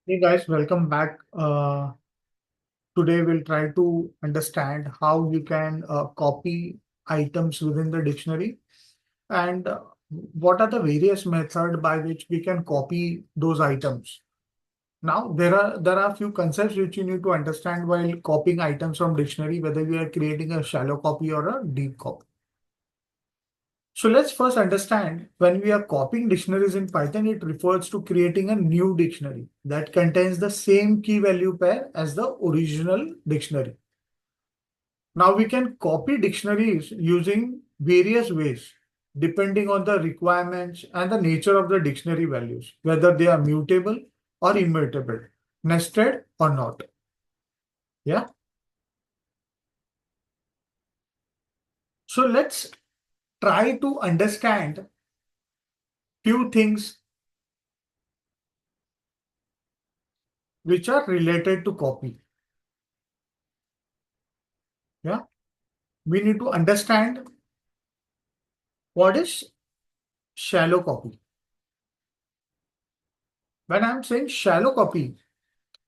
Hey guys, welcome back. Today we'll try to understand how you can copy items within the dictionary and what are the various methods by which we can copy those items. Now there are a few concepts which you need to understand while copying items from dictionary, whether we are creating a shallow copy or a deep copy. So let's first understand when we are copying dictionaries in Python, it refers to creating a new dictionary that contains the same key value pair as the original dictionary. Now we can copy dictionaries using various ways depending on the requirements and the nature of the dictionary values, whether they are mutable or immutable, nested or not. Yeah. So let's try to understand few things which are related to copy. Yeah. We need to understand what is shallow copy. When I'm saying shallow copy,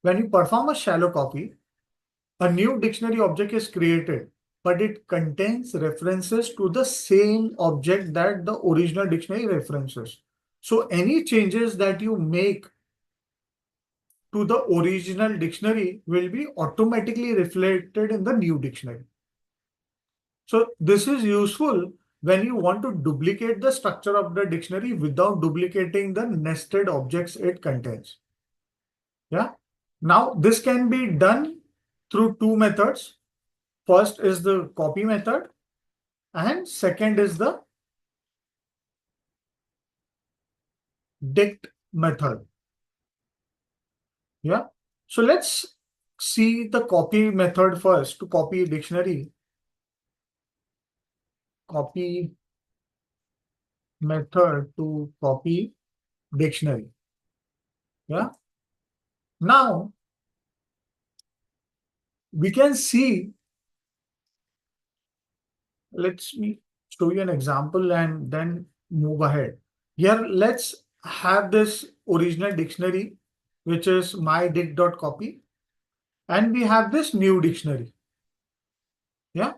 when you perform a shallow copy, a new dictionary object is created, but it contains references to the same object that the original dictionary references. So any changes that you make to the original dictionary will be automatically reflected in the new dictionary. So this is useful when you want to duplicate the structure of the dictionary without duplicating the nested objects it contains. Yeah. Now this can be done through two methods. First is the copy method and second is the dict method. Yeah. So let's see the copy method first to copy dictionary. Copy method to copy dictionary. Yeah. Now we can see, let's me show you an example and then move ahead. Here, let's have this original dictionary, which is mydict.copy, and we have this new dictionary. Yeah.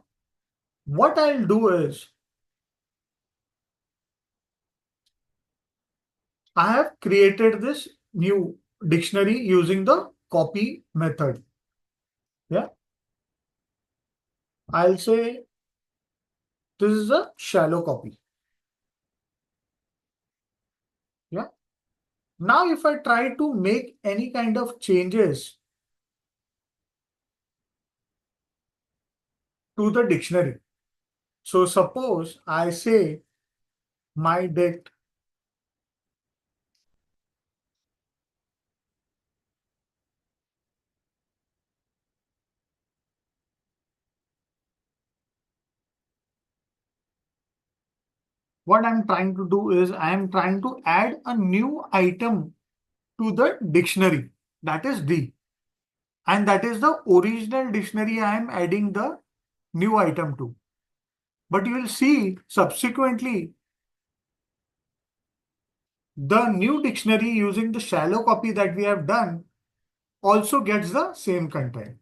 What I'll do is I have created this new dictionary using the copy method. Yeah. I'll say this is a shallow copy. Yeah. Now, if I try to make any kind of changes to the dictionary, so suppose I say my dict what I'm trying to do is I am trying to add a new item to the dictionary, that is D. And that is the original dictionary I am adding the new item to. But you will see subsequently the new dictionary using the shallow copy that we have done also gets the same content.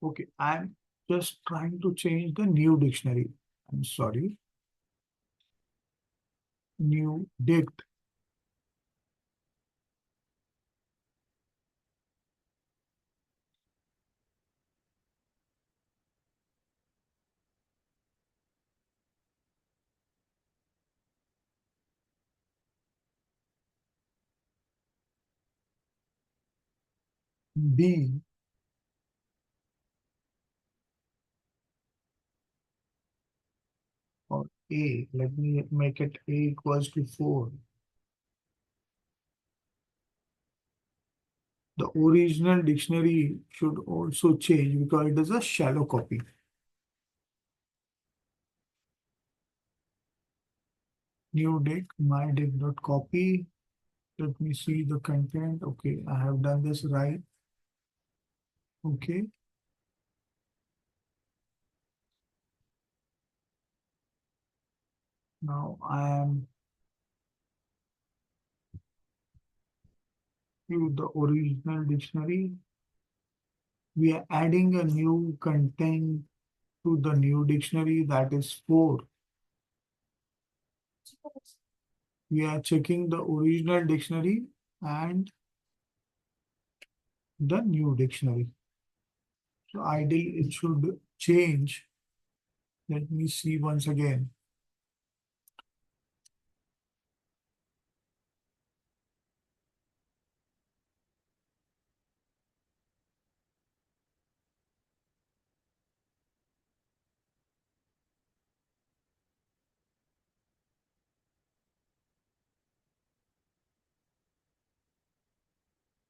Okay, I'm just trying to change the new dictionary. I'm sorry, new dict. D or A. Let me make it A equals to 4. The original dictionary should also change because it is a shallow copy. New dict, my dict.copy. Let me see the content. Okay, I have done this right. Okay. Now I am to the original dictionary. We are adding a new content to the new dictionary, that is 4. We are checking the original dictionary and the new dictionary. So ideally it should change. Let me see once again.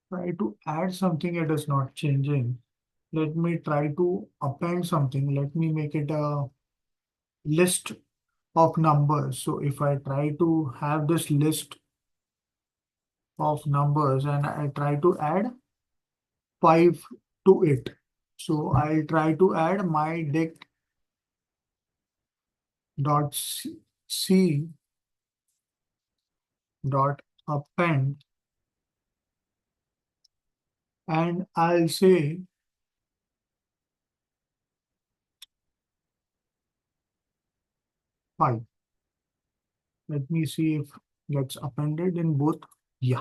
Try to add something, it is not changing. Let me try to append something. Let me make it a list of numbers. So if I try to have this list of numbers and I try to add 5 to it. So I'll try to add my dict dot c dot append, and I'll say 5. Let me see if gets appended in both. Yeah.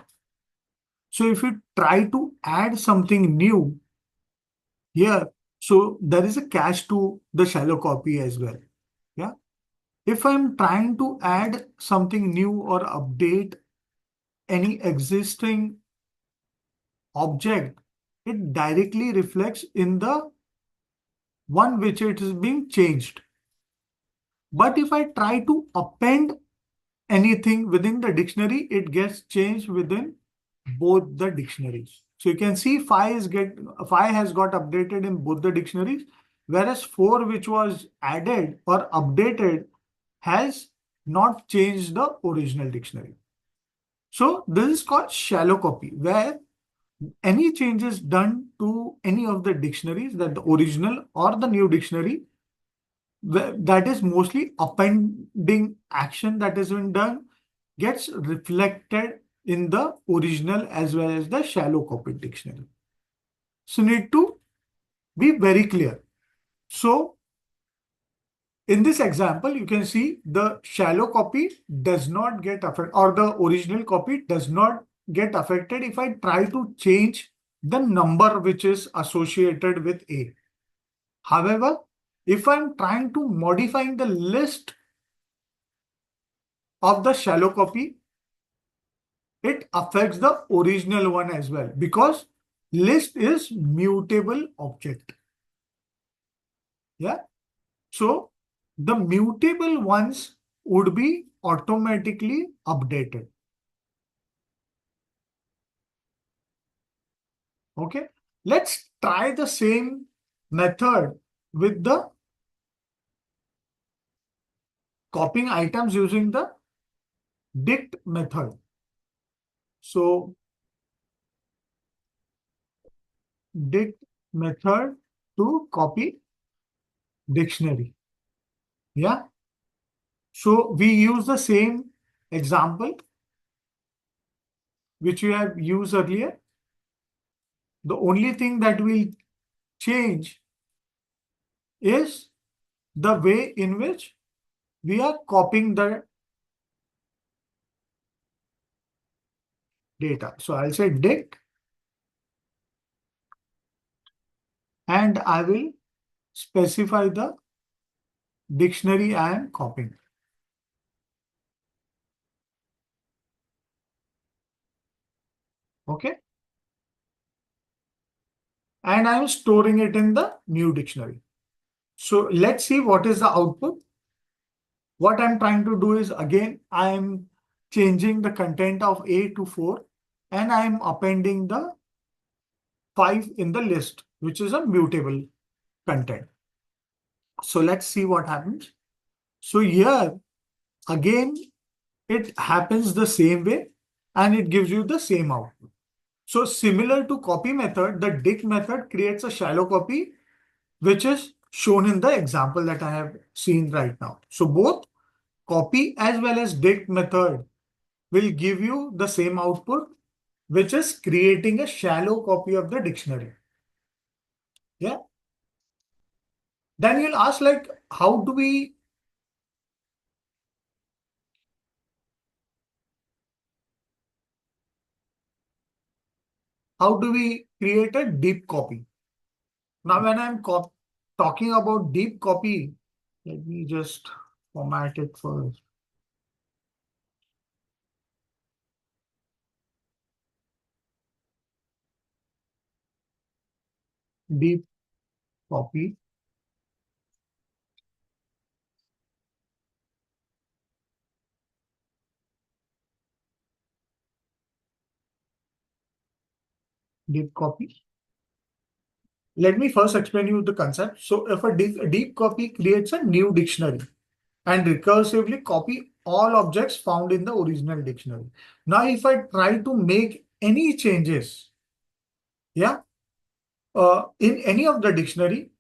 So if you try to add something new here, so there is a cache to the shallow copy as well. Yeah. If I'm trying to add something new or update any existing object, it directly reflects in the one which it is being changed. But if I try to append anything within the dictionary, it gets changed within both the dictionaries. So you can see 5 has got updated in both the dictionaries, whereas 4 which was added or updated has not changed the original dictionary. So this is called shallow copy, where any changes done to any of the dictionaries, that the original or the new dictionary, that is mostly appending action that has been done, gets reflected in the original as well as the shallow copy dictionary. So need to be very clear. So in this example, you can see the shallow copy does not get affected, or the original copy does not get affected if I try to change the number which is associated with A. However, if I'm trying to modify the list of the shallow copy, it affects the original one as well, because list is mutable object. Yeah. So the mutable ones would be automatically updated. Okay. Let's try the same method with the copying items using the dict method. So dict method to copy dictionary. Yeah. So we use the same example which we have used earlier. The only thing that will change is the way in which we are copying the data. So I'll say dict, and I will specify the dictionary I am copying. Okay. And I'm storing it in the new dictionary. So let's see what is the output. What I'm trying to do is, again, I'm changing the content of A to 4, and I'm appending the 5 in the list, which is a mutable content. So let's see what happens. So here, again, it happens the same way and it gives you the same output. So similar to copy method, the dict method creates a shallow copy, which is shown in the example that I have seen right now. So both copy as well as dict method will give you the same output, which is creating a shallow copy of the dictionary. Yeah. Then you'll ask like, how do we create a deep copy? Now, when I'm talking about deep copy, let me just format it first. Deep copy. Deep copy. Let me first explain you the concept. So if a deep copy creates a new dictionary and recursively copy all objects found in the original dictionary. Now, if I try to make any changes, yeah, in any of the dictionary,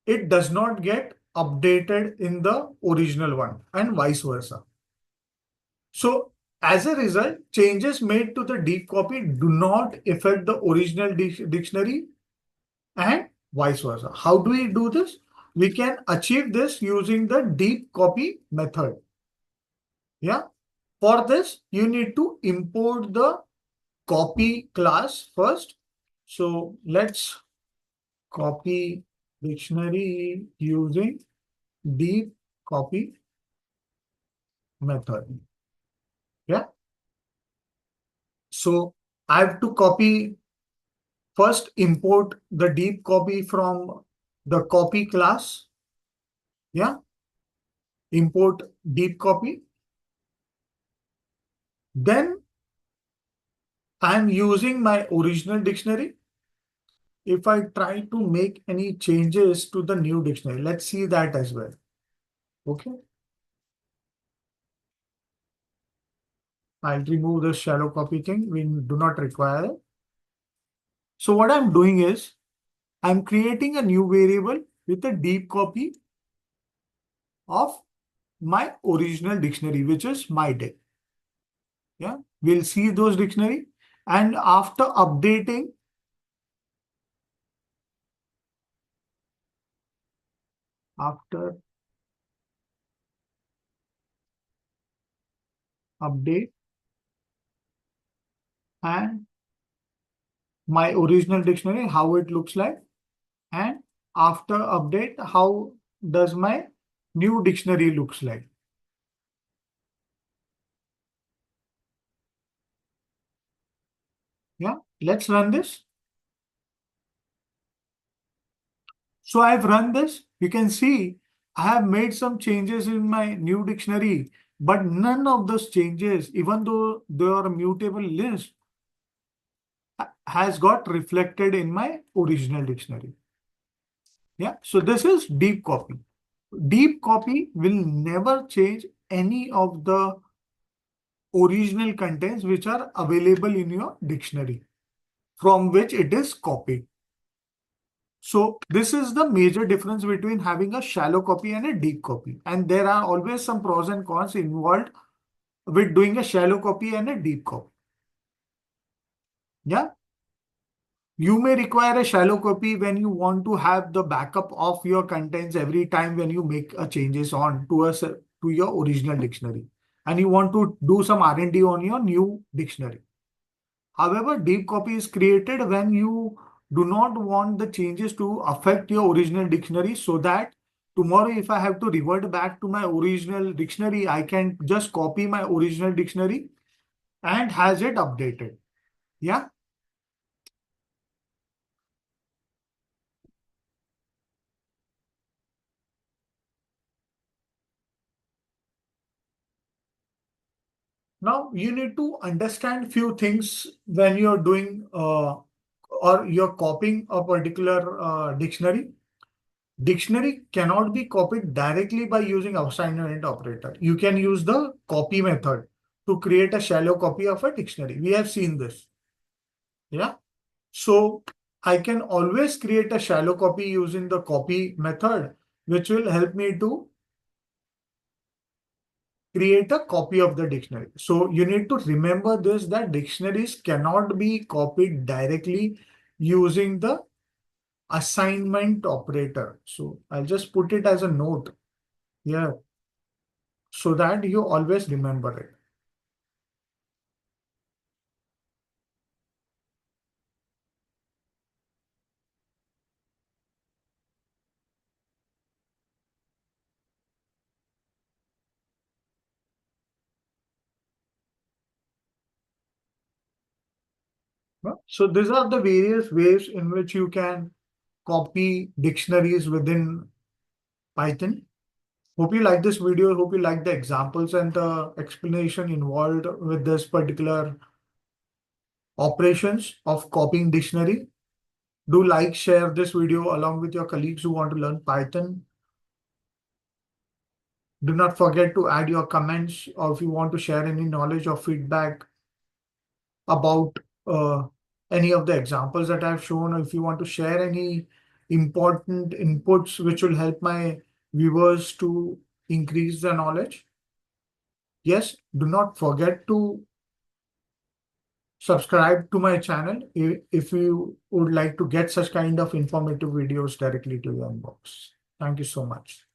it does not get updated in the original one and vice versa. So as a result, changes made to the deep copy do not affect the original dictionary and vice versa. How do we do this? We can achieve this using the deep copy method. Yeah. For this, you need to import the copy class first. So let's copy dictionary using deep copy method. Yeah. So I have to copy first, import the deep copy from the copy class. Yeah. Import deep copy. Then I'm using my original dictionary. If I try to make any changes to the new dictionary, let's see that as well. Okay. I'll remove the shallow copy thing. We do not require it. So what I'm doing is I'm creating a new variable with a deep copy of my original dictionary, which is my dict. Yeah, we'll see those dictionary. And after update and my original dictionary, how it looks like. And after update, how does my new dictionary looks like. Yeah, let's run this. So I've run this. You can see I have made some changes in my new dictionary, but none of those changes, even though they are a mutable list, has got reflected in my original dictionary. Yeah, so this is deep copy. Deep copy will never change any of the original contents which are available in your dictionary from which it is copied. So this is the major difference between having a shallow copy and a deep copy. And there are always some pros and cons involved with doing a shallow copy and a deep copy. Yeah. You may require a shallow copy when you want to have the backup of your contents every time when you make a changes on to your original dictionary and you want to do some R&D on your new dictionary. However, deep copy is created when you do not want the changes to affect your original dictionary so that tomorrow if I have to revert back to my original dictionary, I can just copy my original dictionary and has it updated. Yeah. Now you need to understand few things when you're doing or you're copying a particular dictionary. Dictionary cannot be copied directly by using assignment operator. You can use the copy method to create a shallow copy of a dictionary. We have seen this. Yeah. So I can always create a shallow copy using the copy method, which will help me to create a copy of the dictionary. So you need to remember this, that dictionaries cannot be copied directly using the assignment operator. So I'll just put it as a note here so that you always remember it. So these are the various ways in which you can copy dictionaries within Python. Hope you like this video. Hope you like the examples and the explanation involved with this particular operations of copying dictionary. Do like, share this video along with your colleagues who want to learn Python. Do not forget to add your comments, or if you want to share any knowledge or feedback about any of the examples that I've shown, or if you want to share any important inputs which will help my viewers to increase their knowledge. Yes, do not forget to subscribe to my channel if you would like to get such kind of informative videos directly to your inbox. Thank you so much.